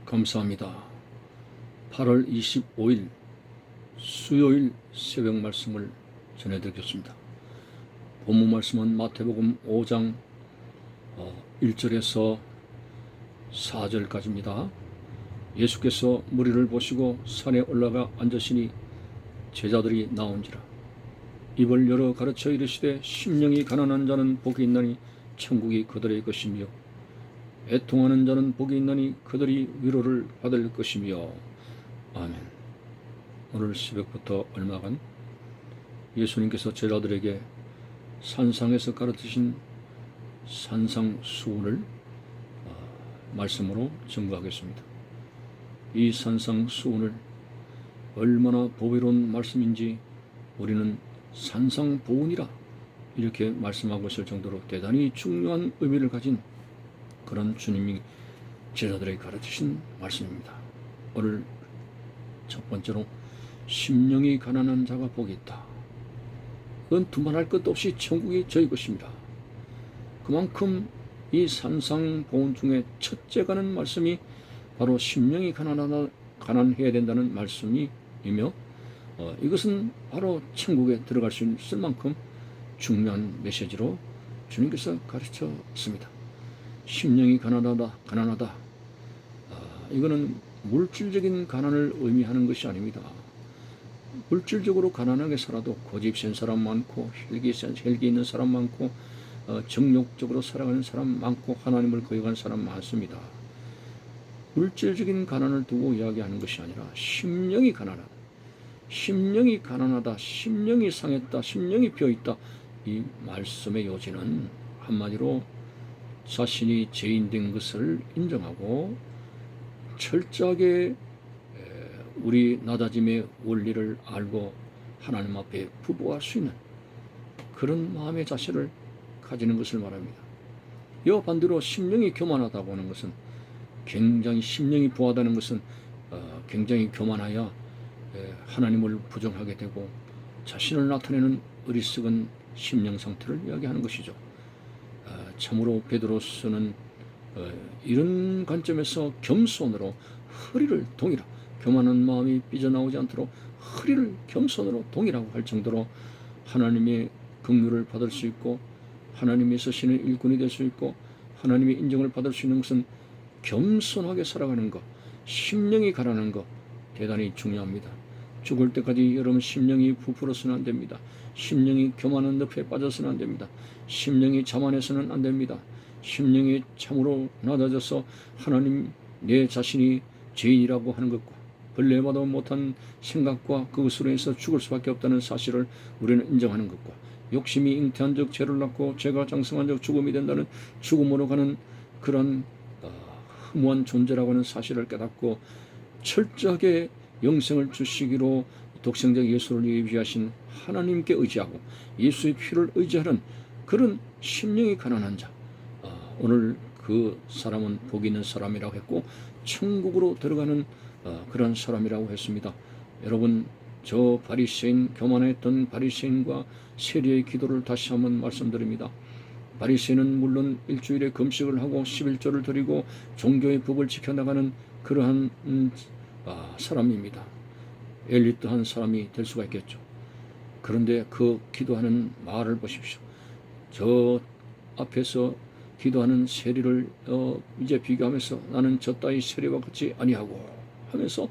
감사합니다. 8월 25일 수요일 새벽 말씀을 전해드리겠습니다. 본문 말씀은 마태복음 5장 1절에서 4절까지입니다. 예수께서 무리를 보시고 산에 올라가 앉으시니 제자들이 나온지라. 입을 열어 가르쳐 이르시되 심령이 가난한 자는 복이 있나니 천국이 그들의 것이며 애통하는 자는 복이 있나니 그들이 위로를 받을 것이며. 아멘. 오늘 새벽부터 얼마간 예수님께서 제자들에게 산상에서 가르치신 산상수훈을 말씀으로 증거하겠습니다. 이 산상수훈을 얼마나 보배로운 말씀인지 우리는 산상보훈이라 이렇게 말씀하고 있을 정도로 대단히 중요한 의미를 가진 그런 주님이 제자들에게 가르치신 말씀입니다. 오늘 첫 번째로 심령이 가난한 자가 복이 있다. 그건 두말할 것도 없이 천국이 저희 것입니다. 그만큼 이 산상보훈 중에 첫째 가는 말씀이 바로 심령이 가난해야 된다는 말씀이며 이것은 바로 천국에 들어갈 수 있을 만큼 중요한 메시지로 주님께서 가르쳤습니다. 심령이 가난하다. 이거는 물질적인 가난을 의미하는 것이 아닙니다. 물질적으로 가난하게 살아도 고집 센 사람 많고 혈기 있는 사람 많고 정욕적으로 살아가는 사람 많고 하나님을 거역하는 사람 많습니다. 물질적인 가난을 두고 이야기하는 것이 아니라 심령이 가난하다. 심령이 가난하다. 심령이 상했다. 심령이 비어있다. 이 말씀의 요지는 한마디로 자신이 죄인된 것을 인정하고 철저하게 우리 낮아짐의 원리를 알고 하나님 앞에 부부할 수 있는 그런 마음의 자세를 가지는 것을 말합니다. 이와 반대로 심령이 교만하다고 하는 것은 굉장히 심령이 부하다는 것은 굉장히 교만하여 하나님을 부정하게 되고 자신을 나타내는 어리석은 심령 상태를 이야기하는 것이죠. 참으로 베드로서는 이런 관점에서 겸손으로 허리를 동이라, 교만한 마음이 삐져나오지 않도록 허리를 겸손으로 동이라고 할 정도로 하나님의 긍휼을 받을 수 있고 하나님의 서신의 일꾼이 될 수 있고 하나님의 인정을 받을 수 있는 것은 겸손하게 살아가는 것, 심령이 가라는 것 대단히 중요합니다. 죽을 때까지 여러분 심령이 부풀어서는 안 됩니다. 심령이 교만한 늪에 빠져서는 안 됩니다. 심령이 자만해서는 안 됩니다. 심령이 참으로 낮아져서 하나님 내 자신이 죄인이라고 하는 것과 벌레마도 못한 생각과 그것으로 해서 죽을 수밖에 없다는 사실을 우리는 인정하는 것과 욕심이 잉태한 적 죄를 낳고 죄가 장성한 적 죽음이 된다는 죽음으로 가는 그런 허무한 존재라고 하는 사실을 깨닫고 철저하게 영생을 주시기로 독생자 예수를 예비하신 하나님께 의지하고 예수의 피를 의지하는 그런 심령이 가난한 자, 오늘 그 사람은 복 있는 사람이라고 했고 천국으로 들어가는 그런 사람이라고 했습니다. 여러분, 저 바리새인, 교만했던 바리새인과 세리의 기도를 다시 한번 말씀드립니다. 바리새인은 물론 일주일에 금식을 하고 11조를 드리고 종교의 법을 지켜나가는 그러한 사람입니다. 엘리트한 사람이 될 수가 있겠죠. 그런데 그 기도하는 말을 보십시오. 저 앞에서 기도하는 세리를 이제 비교하면서 나는 저 따위 세리와 같이 아니하고 하면서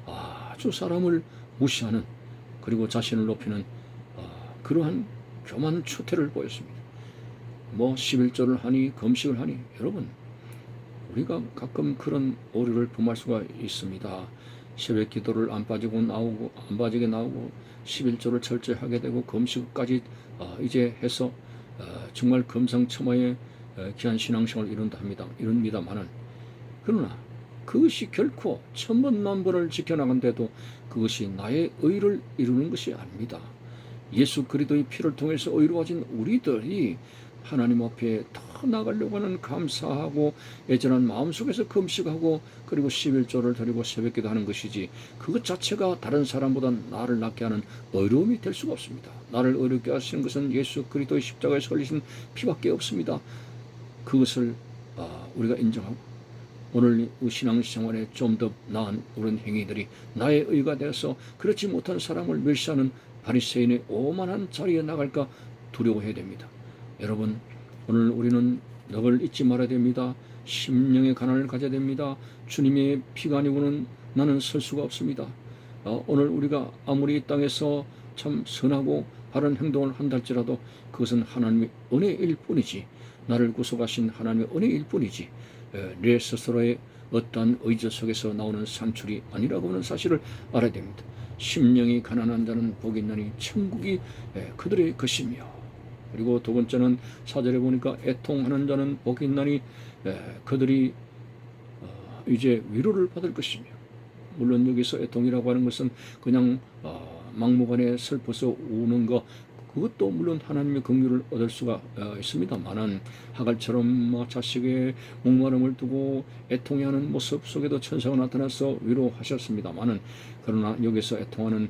아주 사람을 무시하는 그리고 자신을 높이는 그러한 교만 추태를 보였습니다. 11조를 하니 금식을 하니 여러분 우리가 가끔 그런 오류를 범할 수가 있습니다. 새벽 기도를 안 빠지게 나오고 11조를 철저히 하게 되고 금식까지 이제 해서 정말 금상첨화의 귀한 신앙생활을 이룹니다마는 그러나 그것이 결코 천번만번을 지켜나간데도 그것이 나의 의를 이루는 것이 아닙니다. 예수 그리스도의 피를 통해서 의로워진 우리들이 하나님 앞에 더 나가려고 하는 감사하고 애절한 마음속에서 금식하고 그리고 11조를 드리고 새벽기도 하는 것이지 그것 자체가 다른 사람보다 나를 낫게 하는 어려움이 될 수가 없습니다. 나를 어렵게 하시는 것은 예수 그리스도의 십자가에서 흘리신 피밖에 없습니다. 그것을 우리가 인정하고 오늘 신앙생활에 좀 더 나은 그런 행위들이 나의 의가 되어서 그렇지 못한 사람을 멸시하는 바리새인의 오만한 자리에 나갈까 두려워해야 됩니다. 여러분, 오늘 우리는 넉을 잊지 말아야 됩니다. 심령의 가난을 가져야 됩니다. 주님의 피가 아니고는 나는 설 수가 없습니다. 오늘 우리가 아무리 이 땅에서 참 선하고 바른 행동을 한다 할지라도 그것은 하나님의 은혜일 뿐이지, 나를 구속하신 하나님의 은혜일 뿐이지 내 스스로의 어떠한 의지 속에서 나오는 산출이 아니라고 하는 사실을 알아야 됩니다. 심령이 가난한 자는 복이 있나니 천국이 그들의 것이며, 그리고 두 번째는 4절에 보니까 애통하는 자는 복이 있나니 그들이 이제 위로를 받을 것이며, 물론 여기서 애통이라고 하는 것은 그냥 막무가내 슬퍼서 우는 것, 그것도 물론 하나님의 긍휼을 얻을 수가 있습니다만은, 하갈처럼 자식의 목마름을 두고 애통해하는 모습 속에도 천사가 나타나서 위로하셨습니다만은, 그러나 여기서 애통하는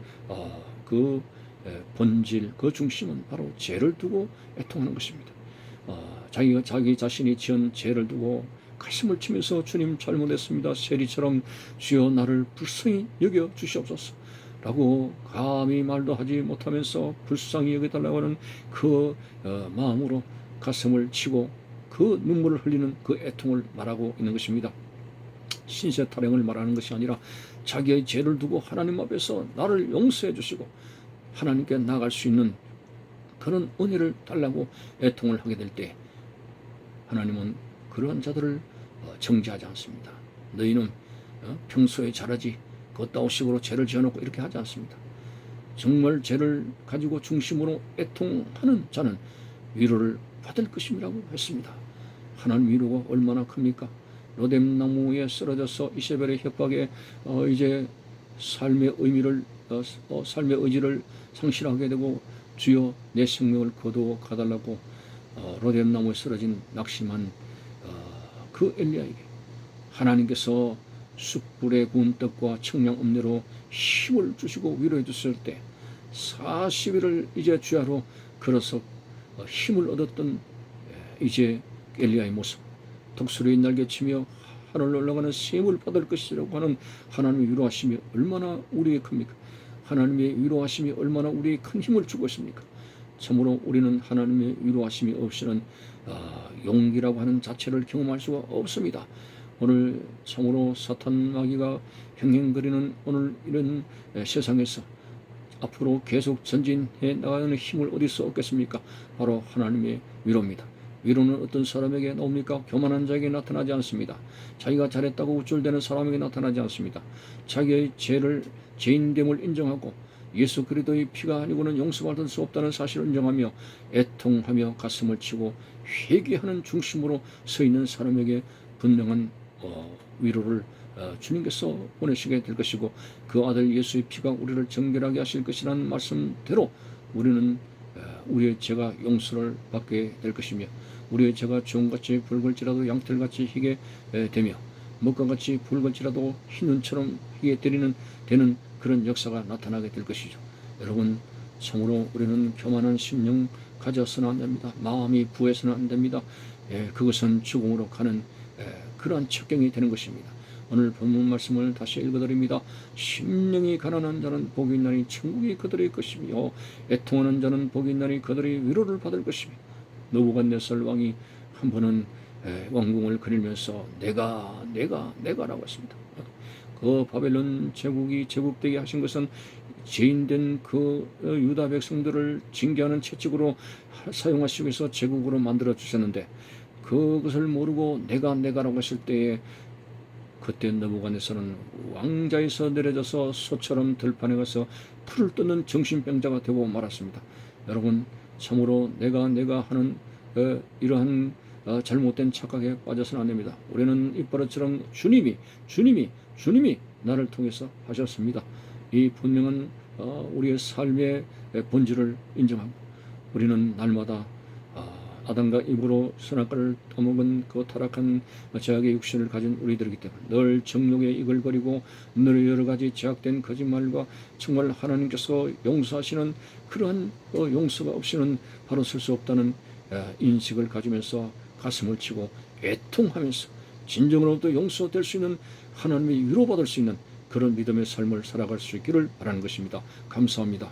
그 본질, 그 중심은 바로 죄를 두고 애통하는 것입니다. 자기 자신이 지은 죄를 두고 가슴을 치면서 주님 잘못했습니다, 세리처럼 주여 나를 불쌍히 여겨 주시옵소서 라고 감히 말도 하지 못하면서 불쌍히 여겨달라고 하는 그 마음으로 가슴을 치고 그 눈물을 흘리는 그 애통을 말하고 있는 것입니다. 신세 타령을 말하는 것이 아니라 자기의 죄를 두고 하나님 앞에서 나를 용서해 주시고 하나님께 나아갈 수 있는 그런 은혜를 달라고 애통을 하게 될 때 하나님은 그러한 자들을 정죄하지 않습니다. 너희는 평소에 잘하지 그따위 식으로 죄를 지어놓고 이렇게 하지 않습니다. 정말 죄를 가지고 중심으로 애통하는 자는 위로를 받을 것임이라고 했습니다. 하나님 위로가 얼마나 큽니까? 로뎀나무에 쓰러져서 이세벨의 협박에 이제 삶의 의미를 삶의 의지를 상실하게 되고 주여 내 생명을 거두어 가달라고 로뎀나무에 쓰러진 낙심한 그 엘리야에게 하나님께서 숯불에 구운 떡과 청량 음료로 힘을 주시고 위로해 주실 때 40일을 이제 주야로 걸어서 힘을 얻었던 이제 엘리야의 모습, 독수리의 날개치며 하늘로 올라가는 셈을 받을 것이라고 하는 하나님의 위로하심이 얼마나 우리에게 큽니까? 하나님의 위로하심이 얼마나 우리에게 큰 힘을 주고 있습니까? 참으로 우리는 하나님의 위로하심이 없이는 용기라고 하는 자체를 경험할 수가 없습니다. 오늘 참으로 사탄 마귀가 행행거리는 오늘 이런 세상에서 앞으로 계속 전진해 나가는 힘을 어디서 얻겠습니까? 바로 하나님의 위로입니다. 위로는 어떤 사람에게 나옵니까? 교만한 자에게 나타나지 않습니다. 자기가 잘했다고 우쭐대는 사람에게 나타나지 않습니다. 자기의 죄인됨을 인정하고 예수 그리스도의 피가 아니고는 용서받을 수 없다는 사실을 인정하며 애통하며 가슴을 치고 회개하는 중심으로 서 있는 사람에게 분명한 위로를 주님께서 보내시게 될 것이고, 그 아들 예수의 피가 우리를 정결하게 하실 것이라는 말씀대로 우리는 우리의 죄가 용서를 받게 될 것이며, 우리의 죄가 주홍같이 붉을지라도 양털같이 희게 되며 먹과같이 붉을지라도 흰 눈처럼 희게 되는 그런 역사가 나타나게 될 것이죠. 여러분, 참으로 우리는 교만한 심령 가져서는 안 됩니다. 마음이 부해서는 안 됩니다. 그것은 죽음으로 가는 그러한 척경이 되는 것입니다. 오늘 본문 말씀을 다시 읽어드립니다. 심령이 가난한 자는 복이 있나니 천국이 그들의 것이며 애통하는 자는 복이 있나니 그들이 위로를 받을 것이며, 느부갓네살 왕이 한 번은 왕궁을 그리면서 내가라고 했습니다. 그 바벨론 제국이 제국되게 하신 것은 죄인된 그 유다 백성들을 징계하는 채찍으로 사용하시기 위해서 제국으로 만들어 주셨는데, 그것을 모르고 내가라고 했을 때에 그때 느부갓네살은 왕자에서 내려져서 소처럼 들판에 가서 풀을 뜯는 정신병자가 되고 말았습니다. 여러분, 참으로 내가 하는 이러한 잘못된 착각에 빠져서는 안 됩니다. 우리는 입버릇처럼 주님이 나를 통해서 하셨습니다. 이 분명한 우리의 삶의 본질을 인정하고, 우리는 날마다 아담과 이브로 선악과를 떠먹은 그 타락한 죄악의 육신을 가진 우리들이기 때문에 늘 정욕에 이글거리고 늘 여러 가지 제약된 거짓말과 정말 하나님께서 용서하시는 그러한 용서가 없이는 바로 설 수 없다는 인식을 가지면서 가슴을 치고 애통하면서 진정으로부터 용서될 수 있는, 하나님의 위로받을 수 있는 그런 믿음의 삶을 살아갈 수 있기를 바라는 것입니다. 감사합니다.